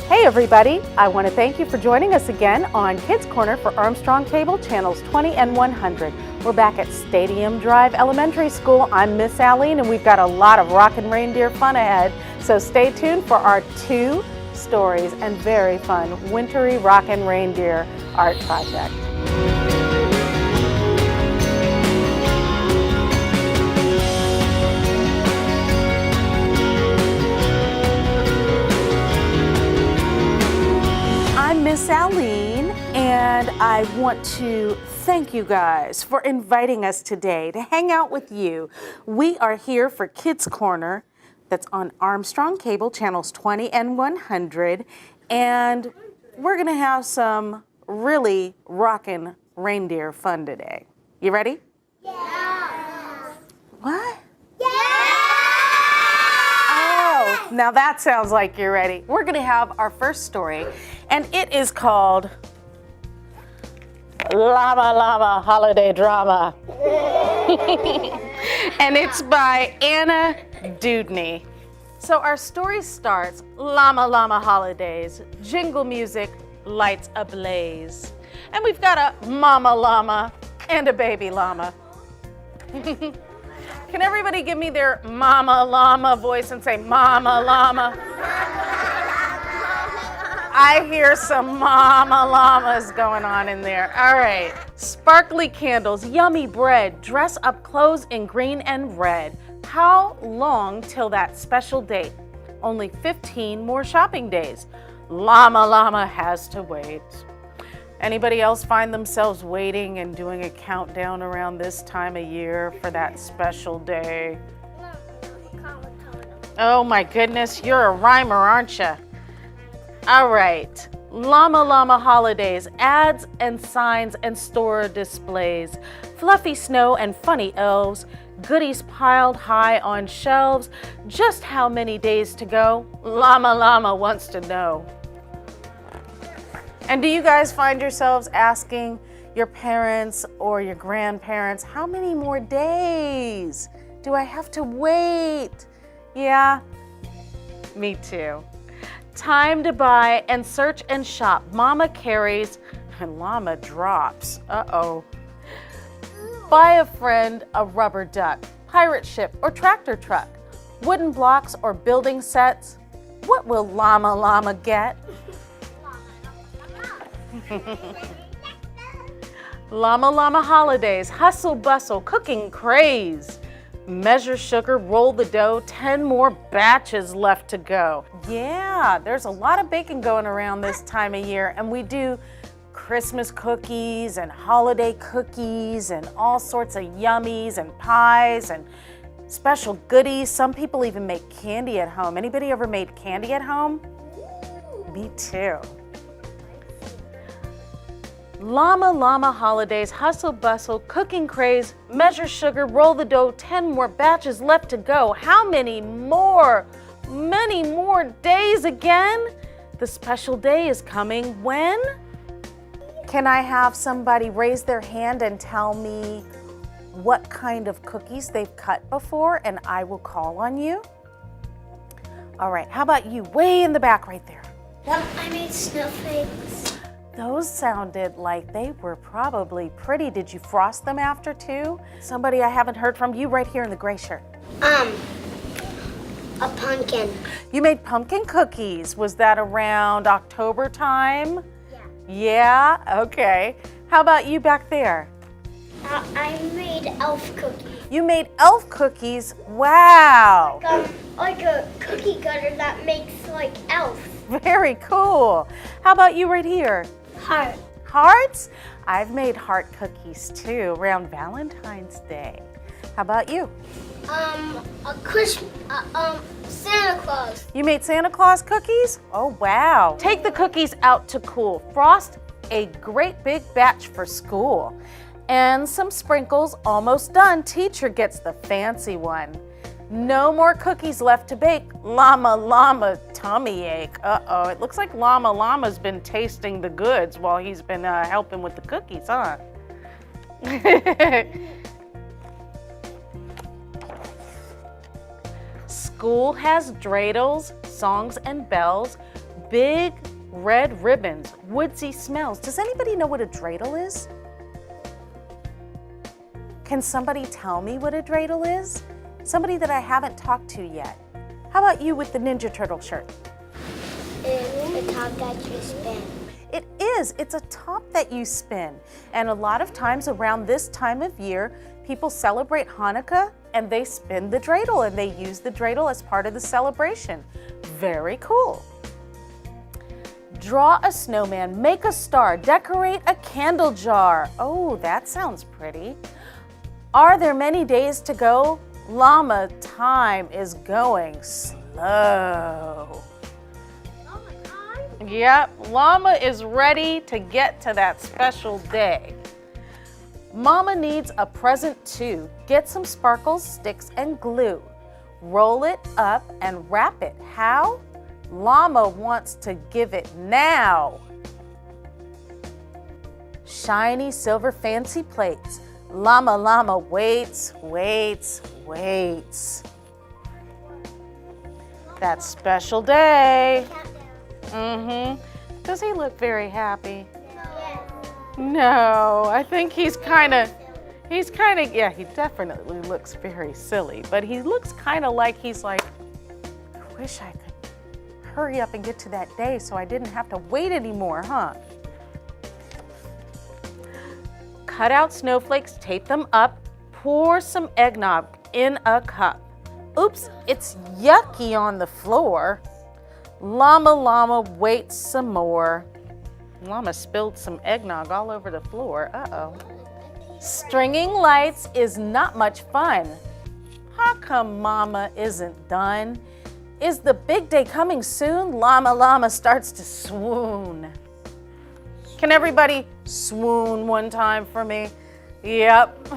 Hey everybody, I want to thank you for joining us again on Kids Corner for Armstrong Cable Channels 20 and 100. We're back at Stadium Drive Elementary School. I'm Miss Alene and we've got a lot of rockin' reindeer fun ahead. So stay tuned for our 2 stories and very fun wintry rockin' reindeer art project. Miss Alene, and I want to thank you guys for inviting us today to hang out with you. We are here for Kids Corner that's on Armstrong Cable Channels 20 and 100, and we're gonna have some really rockin' reindeer fun today. You ready? Yeah. What? Yeah. Oh, now that sounds like you're ready. We're gonna have our first story, and it is called Llama Llama Holiday Drama. And it's by Anna Dudney. So our story starts, Llama Llama Holidays, jingle music, lights ablaze. And we've got a mama llama and a baby llama. Can everybody give me their mama llama voice and say mama llama? I hear some mama llamas going on in there. All right. Sparkly candles, yummy bread, dress up clothes in green and red. How long till that special date? Only 15 more shopping days. Llama Llama has to wait. Anybody else find themselves waiting and doing a countdown around this time of year for that special day? Oh my goodness, you're a rhymer, aren't you? All right, Llama Llama Holidays, ads and signs and store displays, fluffy snow and funny elves, goodies piled high on shelves. Just how many days to go? Llama Llama wants to know. And do you guys find yourselves asking your parents or your grandparents, how many more days do I have to wait? Yeah, me too. Time to buy and search and shop. Mama carries and llama drops. Uh-oh. Buy a friend a rubber duck, pirate ship or tractor truck, wooden blocks or building sets. What will Llama Llama get? Llama Llama Holidays, hustle bustle, cooking craze. Measure sugar, roll the dough, 10 more batches left to go. Yeah, there's a lot of baking going around this time of year, and we do Christmas cookies and holiday cookies and all sorts of yummies and pies and special goodies. Some people even make candy at home. Anybody ever made candy at home? Me too. Llama Llama Holidays, hustle bustle, cooking craze, measure sugar, roll the dough, 10 more batches left to go. How many more? Many more days again? The special day is coming when? Can I have somebody raise their hand and tell me what kind of cookies they've cut before, and I will call on you? All right, how about you, way in the back right there? Yep, I made snowflakes. Those sounded like they were probably pretty. Did you frost them after too? Somebody I haven't heard from, you right here in the gray shirt. A pumpkin. You made pumpkin cookies. Was that around October time? Yeah. Yeah, okay. How about you back there? I made elf cookies. You made elf cookies? Wow. Like a cookie cutter that makes like elves. Very cool. How about you right here? Heart. Hearts? I've made heart cookies too around Valentine's Day. How about you? Santa Claus. You made Santa Claus cookies? Oh, wow. Take the cookies out to cool. Frost a great big batch for school. And some sprinkles almost done. Teacher gets the fancy one. No more cookies left to bake. Llama Llama tummy ache. Uh-oh, it looks like Llama Llama's been tasting the goods while he's been helping with the cookies, huh? School has dreidels, songs and bells, big red ribbons, woodsy smells. Does anybody know what a dreidel is? Can somebody tell me what a dreidel is? Somebody that I haven't talked to yet. How about you with the Ninja Turtle shirt? It's a top that you spin. It is. It's a top that you spin. And a lot of times around this time of year, people celebrate Hanukkah and they spin the dreidel and they use the dreidel as part of the celebration. Very cool. Draw a snowman, make a star, decorate a candle jar. Oh, that sounds pretty. Are there many days to go? Llama, time is going slow. Yep, Llama is ready to get to that special day. Mama needs a present too. Get some sparkles, sticks, and glue. Roll it up and wrap it. How? Llama wants to give it now. Shiny silver fancy plates. Llama waits. That special day. Does he look very happy? No, I think he's kind of, yeah, he definitely looks very silly, but he looks kind of like he's like, I wish I could hurry up and get to that day so I didn't have to wait anymore, huh? Cut out snowflakes, tape them up, pour some eggnog in a cup. Oops, it's yucky on the floor. Llama waits some more. Llama spilled some eggnog all over the floor. Uh-oh. Stringing lights is not much fun. How come Mama isn't done? Is the big day coming soon? Llama starts to swoon. Can everybody swoon one time for me? Yep.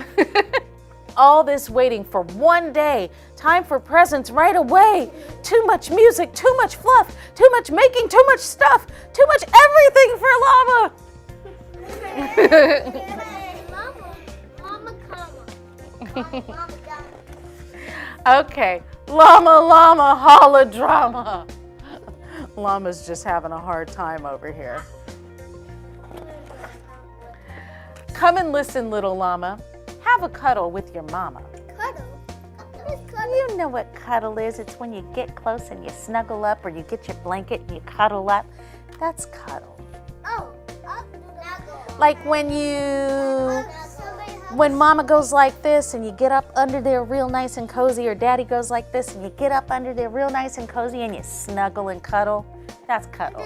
All this waiting for one day. Time for presents right away. Too much music, too much fluff, too much making, too much stuff, too much everything for Llama. Okay, Llama, holla drama. Llama's just having a hard time over here. Come and listen, little llama. Have a cuddle with your mama. Cuddle? What is cuddle? You know what cuddle is. It's when you get close and you snuggle up, or you get your blanket and you cuddle up. That's cuddle. Oh, snuggle. Like when mama goes like this and you get up under there real nice and cozy, or daddy goes like this and you get up under there real nice and cozy and you snuggle and cuddle. That's cuddle.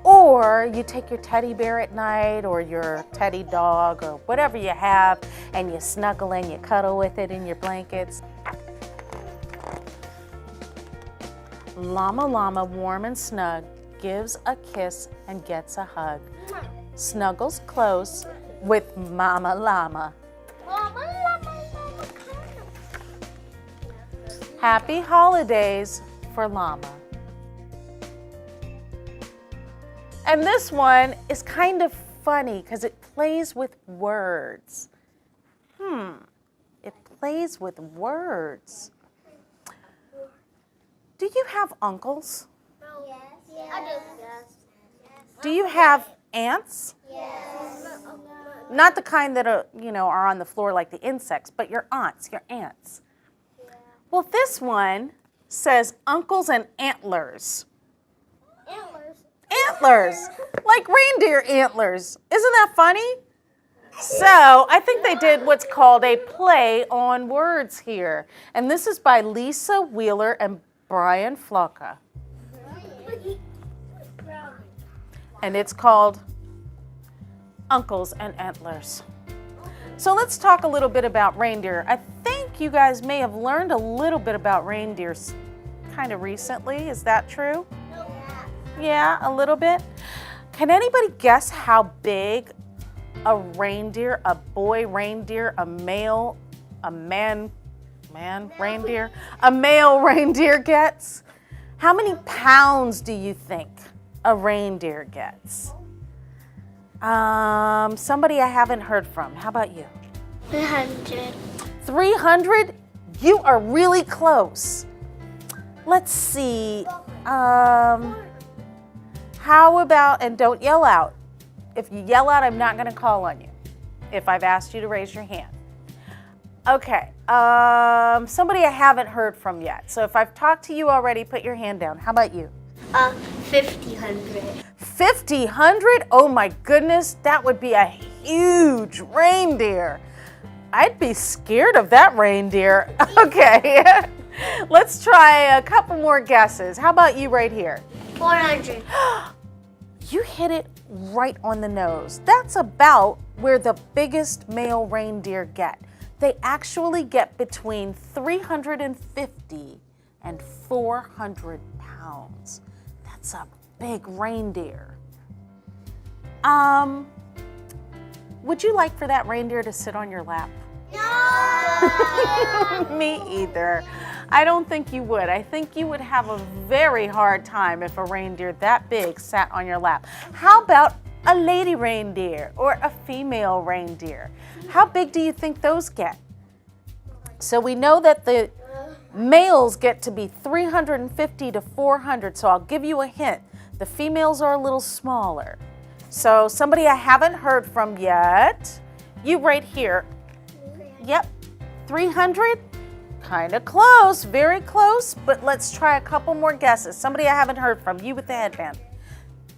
Or you take your teddy bear at night, or your teddy dog, or whatever you have, and you snuggle and you cuddle with it in your blankets. Llama, warm and snug, gives a kiss and gets a hug. Snuggles close with Mama Llama. Happy holidays for Llama. And this one is kind of funny because it plays with words. It plays with words. Do you have uncles? Yes. I do. Yes. Do you have aunts? Yes. Not the kind that are, are on the floor like the insects, but your aunts, your aunts. Yeah. Well, this one says uncles and antlers. Antlers, like reindeer antlers. Isn't that funny? So I think they did what's called a play on words here. And this is by Lisa Wheeler and Brian Flocka. And it's called Uncles and Antlers. So let's talk a little bit about reindeer. I think you guys may have learned a little bit about reindeers kind of recently. Is that true? Yeah, a little bit. Can anybody guess how big a reindeer, a boy reindeer, a male reindeer gets? How many pounds do you think a reindeer gets? Somebody I haven't heard from. How about you? 300. 300? You are really close. Let's see. How about, and don't yell out. If you yell out, I'm not going to call on you if I've asked you to raise your hand. Okay, somebody I haven't heard from yet. So if I've talked to you already, put your hand down. How about you? 50-100. 50-100? Oh my goodness, that would be a huge reindeer. I'd be scared of that reindeer. Okay, let's try a couple more guesses. How about you right here? 400. You hit it right on the nose. That's about where the biggest male reindeer get. They actually get between 350 and 400 pounds. That's a big reindeer. Would you like for that reindeer to sit on your lap? No! Me either. I don't think you would. I think you would have a very hard time if a reindeer that big sat on your lap. How about a lady reindeer or a female reindeer? How big do you think those get? So we know that the males get to be 350 to 400, so I'll give you a hint. The females are a little smaller. So somebody I haven't heard from yet, you right here. Yep, 300? Kind of close, very close, but let's try a couple more guesses. Somebody I haven't heard from, you with the headband.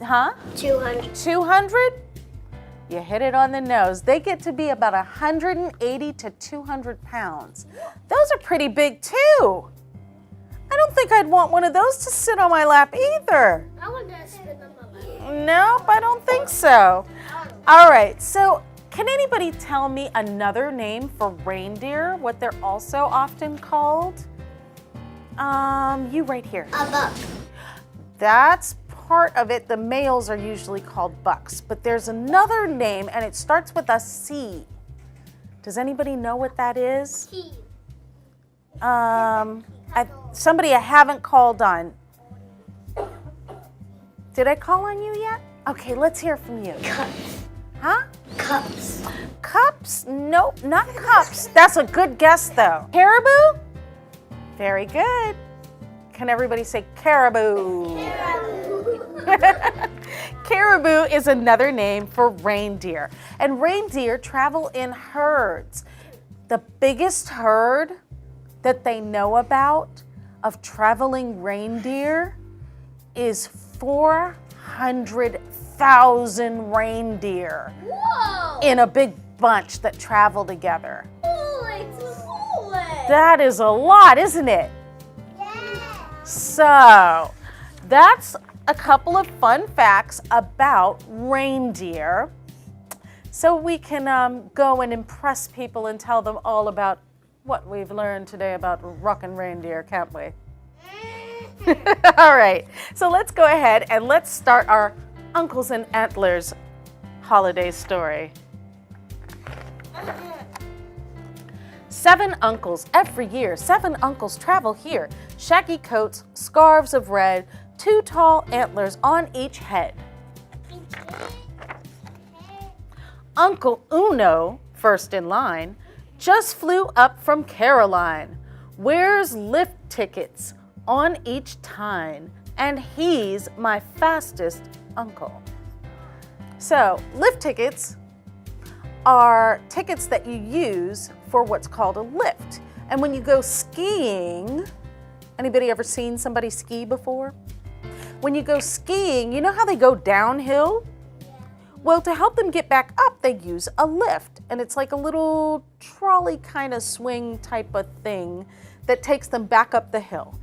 Huh? 200. 200? You hit it on the nose. They get to be about 180 to 200 pounds. Those are pretty big too. I don't think I'd want one of those to sit on my lap either. I want to sit on my lap. Nope, I don't think so. All right, so can anybody tell me another name for reindeer, what they're also often called? You right here. A buck. That's part of it. The males are usually called bucks, but there's another name and it starts with a C. Does anybody know what that is? Somebody I haven't called on. Did I call on you yet? Okay, let's hear from you. Cups. Huh? Cups. Cups? Nope, not cups. That's a good guess though. Caribou? Very good. Can everybody say caribou? Caribou is another name for reindeer. And reindeer travel in herds. The biggest herd that they know about of traveling reindeer is 400,000 reindeer. Whoa! In a big bunch that travel together. Holy. That is a lot, isn't it? Yeah. So, that's a couple of fun facts about reindeer. So we can go and impress people and tell them all about what we've learned today about rockin' reindeer, can't we? All right, so let's go ahead and let's start our Uncles and Antlers holiday story. 7 uncles every year. 7 uncles travel here. Shaggy coats, scarves of red, 2 tall antlers on each head. Uncle Uno, first in line, just flew up from Caroline. Wears lift tickets on each tine, and he's my fastest uncle. So, lift tickets are tickets that you use for what's called a lift. And when you go skiing, anybody ever seen somebody ski before? When you go skiing, you know how they go downhill? Well, to help them get back up, they use a lift. And it's like a little trolley kind of swing type of thing that takes them back up the hill.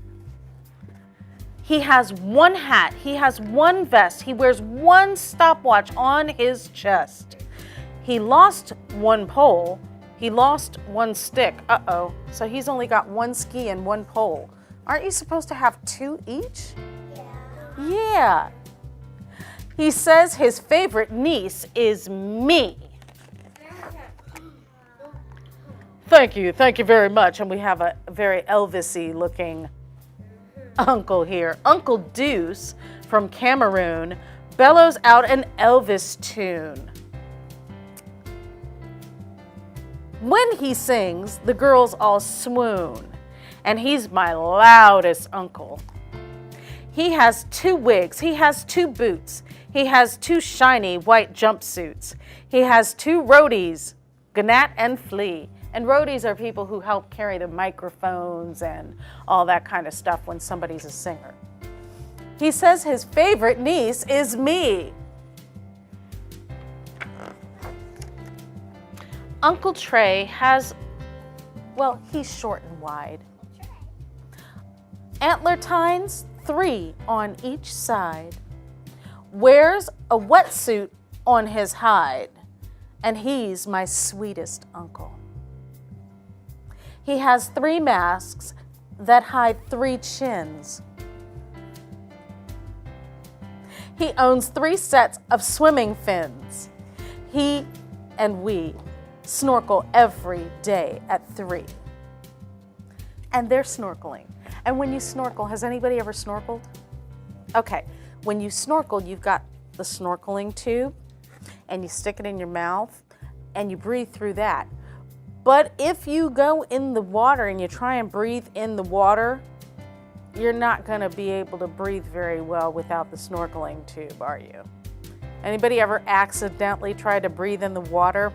He has one hat, he has one vest, he wears one stopwatch on his chest. He lost one pole, he lost one stick. Uh-oh, so he's only got one ski and one pole. Aren't you supposed to have 2 each? Yeah. He says his favorite niece is me. Thank you very much. And we have a very Elvis-y looking uncle here. Uncle Deuce from Cameroon bellows out an Elvis tune. When he sings, the girls all swoon, and he's my loudest uncle. He has 2 wigs. He has 2 boots. He has 2 shiny white jumpsuits. He has 2 roadies, Gnat and Flea. And roadies are people who help carry the microphones and all that kind of stuff when somebody's a singer. He says his favorite niece is me. Uncle Trey has, well, he's short and wide. Antler tines, 3 on each side. Wears a wetsuit on his hide, and he's my sweetest uncle. He has 3 masks that hide 3 chins. He owns 3 sets of swimming fins. He and we snorkel every day at 3. And they're snorkeling. And when you snorkel, has anybody ever snorkeled? Okay, when you snorkel, you've got the snorkeling tube, and you stick it in your mouth, and you breathe through that. But if you go in the water and you try and breathe in the water, you're not going to be able to breathe very well without the snorkeling tube, are you? Anybody ever accidentally try to breathe in the water?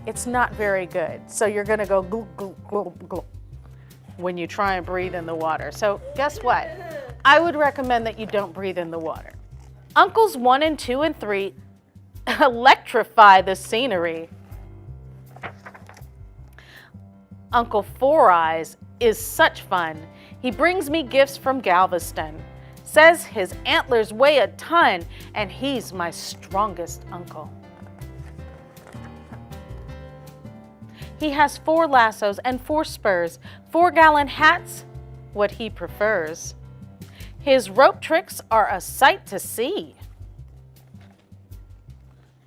It's not very good. So you're going to go glug, glug, glug, glug when you try and breathe in the water. So guess what? I would recommend that you don't breathe in the water. Uncles 1 and 2 and 3 electrify the scenery. Uncle Four Eyes is such fun. He brings me gifts from Galveston. Says his antlers weigh a ton, and he's my strongest uncle. He has 4 lassos and 4 spurs, 4-gallon hats, what he prefers. His rope tricks are a sight to see.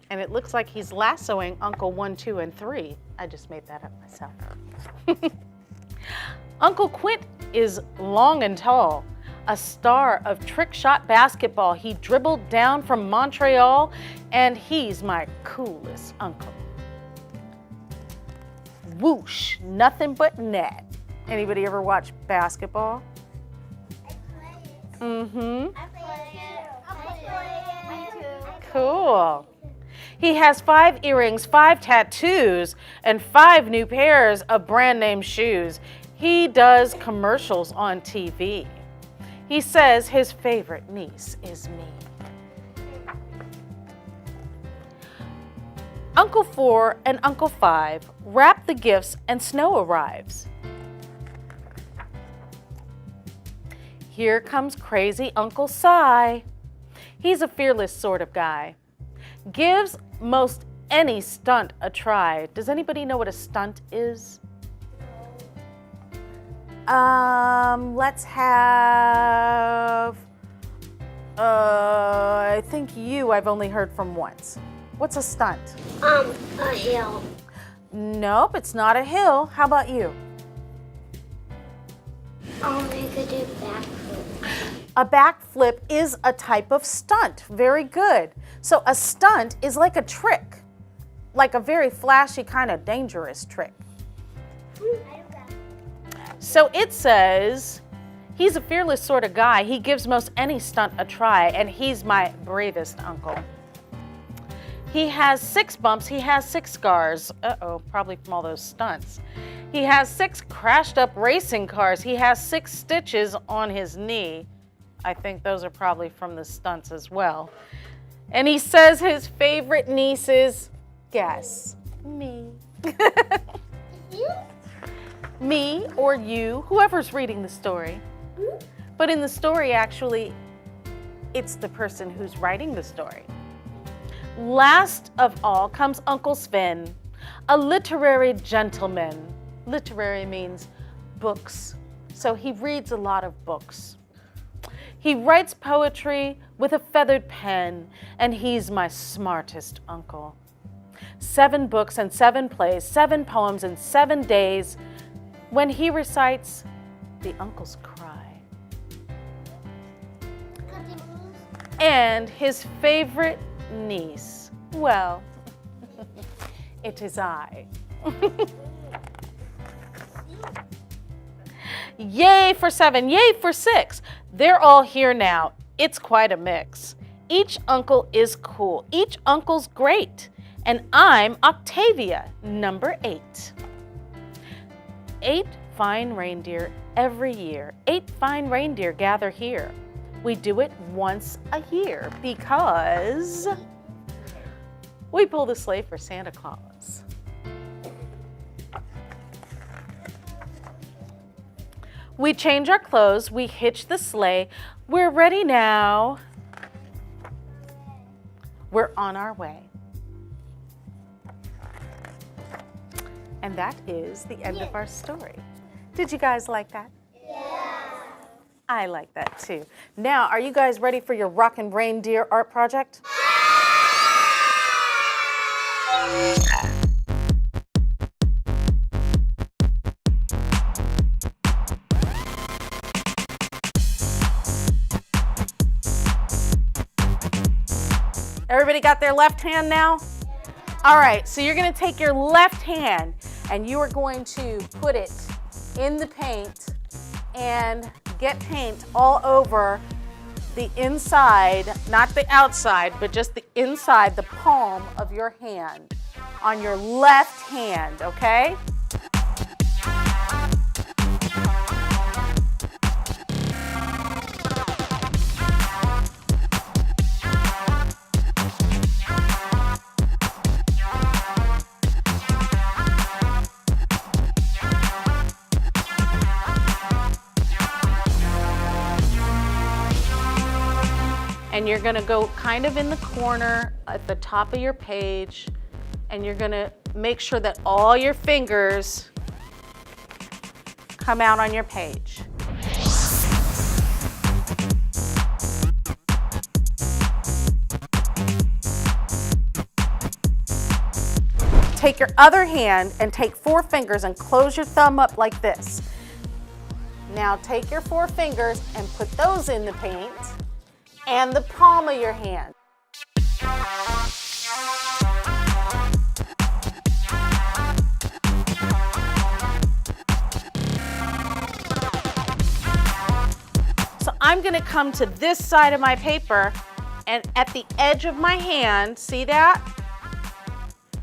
And it looks like he's lassoing Uncle 1, 2, and 3. I just made that up myself. Uncle Quint is long and tall, a star of trick shot basketball. He dribbled down from Montreal, and he's my coolest uncle. Whoosh, nothing but net. Anybody ever watch basketball? Mm-hmm. Cool. He has 5 earrings, 5 tattoos, and 5 new pairs of brand name shoes. He does commercials on TV. He says his favorite niece is me. Uncle 4 and Uncle 5 wrap the gifts and snow arrives. Here comes crazy Uncle Si. He's a fearless sort of guy. Gives most any stunt a try. Does anybody know what a stunt is? Let's have, I think I've only heard from once. What's a stunt? A hill. Nope, it's not a hill. How about you? They could do backflip. A backflip is a type of stunt. Very good. So a stunt is like a trick, like a very flashy kind of dangerous trick. So it says, he's a fearless sort of guy. He gives most any stunt a try, and he's my bravest uncle. He has 6 bumps. He has 6 scars. Uh-oh, probably from all those stunts. He has 6 crashed up racing cars. He has 6 stitches on his knee. I think those are probably from the stunts as well. And he says his favorite niece is, guess, me. Me or you, whoever's reading the story. But in the story, actually, it's the person who's writing the story. Last of all comes Uncle Sven, a literary gentleman. Literary means books, so he reads a lot of books. He writes poetry with a feathered pen, and he's my smartest uncle. 7 books and 7 plays, 7 poems in 7 days. When he recites, the uncles cry. And his favorite niece, well, it is I. Yay for 7, yay for 6. They're all here now. It's quite a mix. Each uncle is cool. Each uncle's great. And I'm Octavia, number 8. 8 fine reindeer every year. 8 fine reindeer gather here. We do it once a year because we pull the sleigh for Santa Claus. We change our clothes, we hitch the sleigh. We're ready now. We're on our way. And that is the end of our story. Did you guys like that? Yeah. I like that too. Now, are you guys ready for your Rockin' Reindeer art project? Everybody got their left hand now? All right, so you're gonna take your left hand and you are going to put it in the paint and get paint all over the inside, not the outside, but just the inside, the palm of your hand, on your left hand, okay? And you're gonna go kind of in the corner at the top of your page, and you're gonna make sure that all your fingers come out on your page. Take your other hand and take 4 fingers and close your thumb up like this. Now take your 4 fingers and put those in the paint and the palm of your hand. So I'm gonna come to this side of my paper, and at the edge of my hand, see that?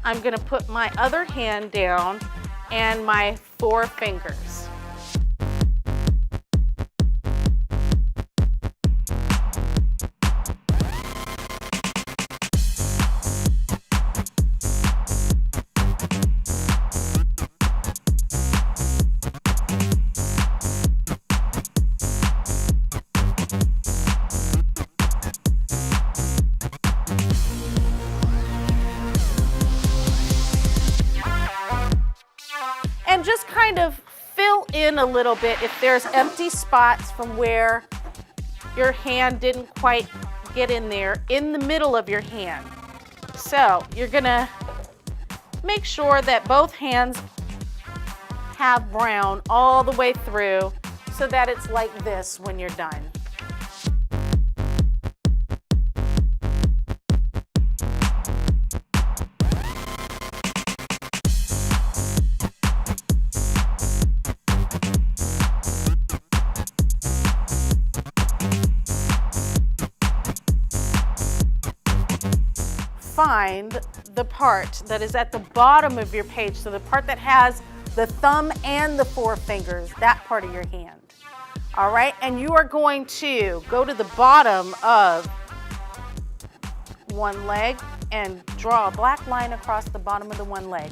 I'm gonna put my other hand down and my 4 fingers. And just kind of fill in a little bit if there's empty spots from where your hand didn't quite get in there, in the middle of your hand. So you're gonna make sure that both hands have brown all the way through so that it's like this when you're done. Find the part that is at the bottom of your page, so the part that has the thumb and the 4 fingers, that part of your hand. All right, and you are going to go to the bottom of one leg and draw a black line across the bottom of the one leg.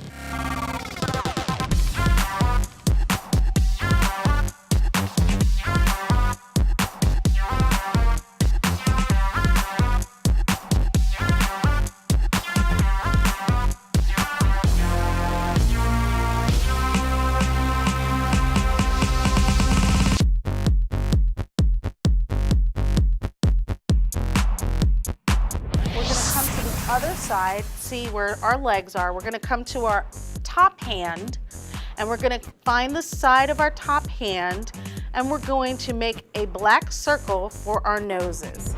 Other side, see where our legs are. We're gonna come to our top hand and we're gonna find the side of our top hand and we're going to make a black circle for our noses.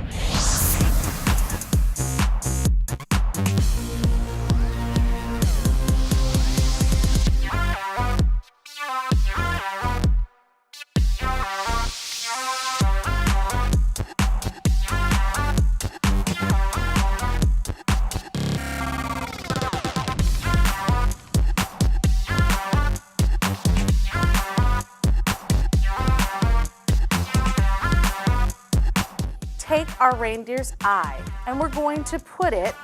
take our reindeer's eye and we're going to put it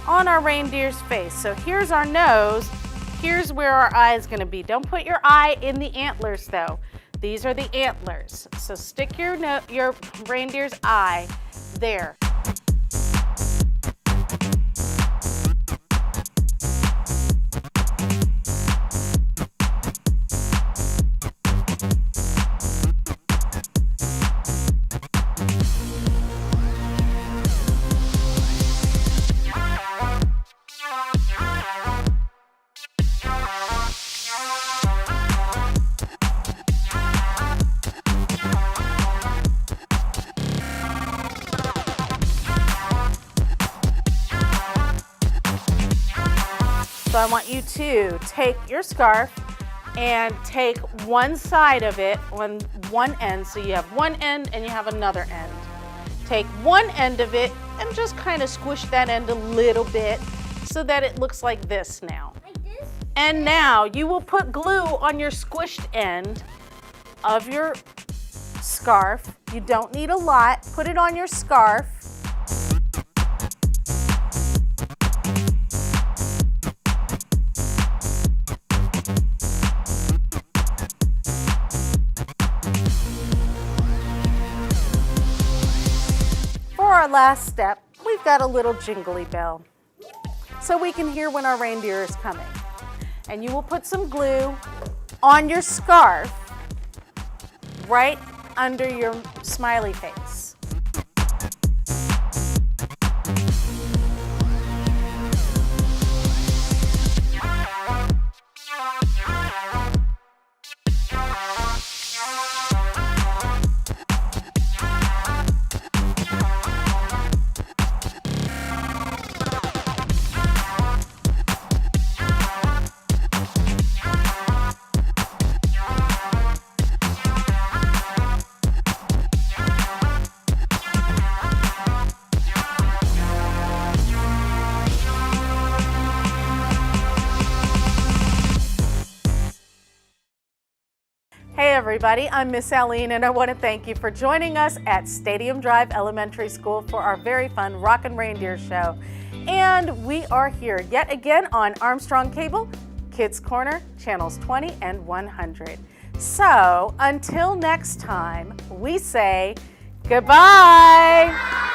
on our reindeer's face. So here's our nose, here's where our eye is going to be. Don't put your eye in the antlers though. These are the antlers. So stick your reindeer's eye there. So I want you to take your scarf and take one side of it on one end. So you have one end and you have another end. Take one end of it and just kind of squish that end a little bit so that it looks like this now. Like this? And now you will put glue on your squished end of your scarf. You don't need a lot. Put it on your scarf. For our last step, we've got a little jingly bell so we can hear when our reindeer is coming. And you will put some glue on your scarf right under your smiley face. Hey everybody, I'm Miss Alene and I want to thank you for joining us at Stadium Drive Elementary School for our very fun Rockin' Reindeer show. And we are here yet again on Armstrong Cable, Kids Corner, channels 20 and 100. So until next time, we say goodbye.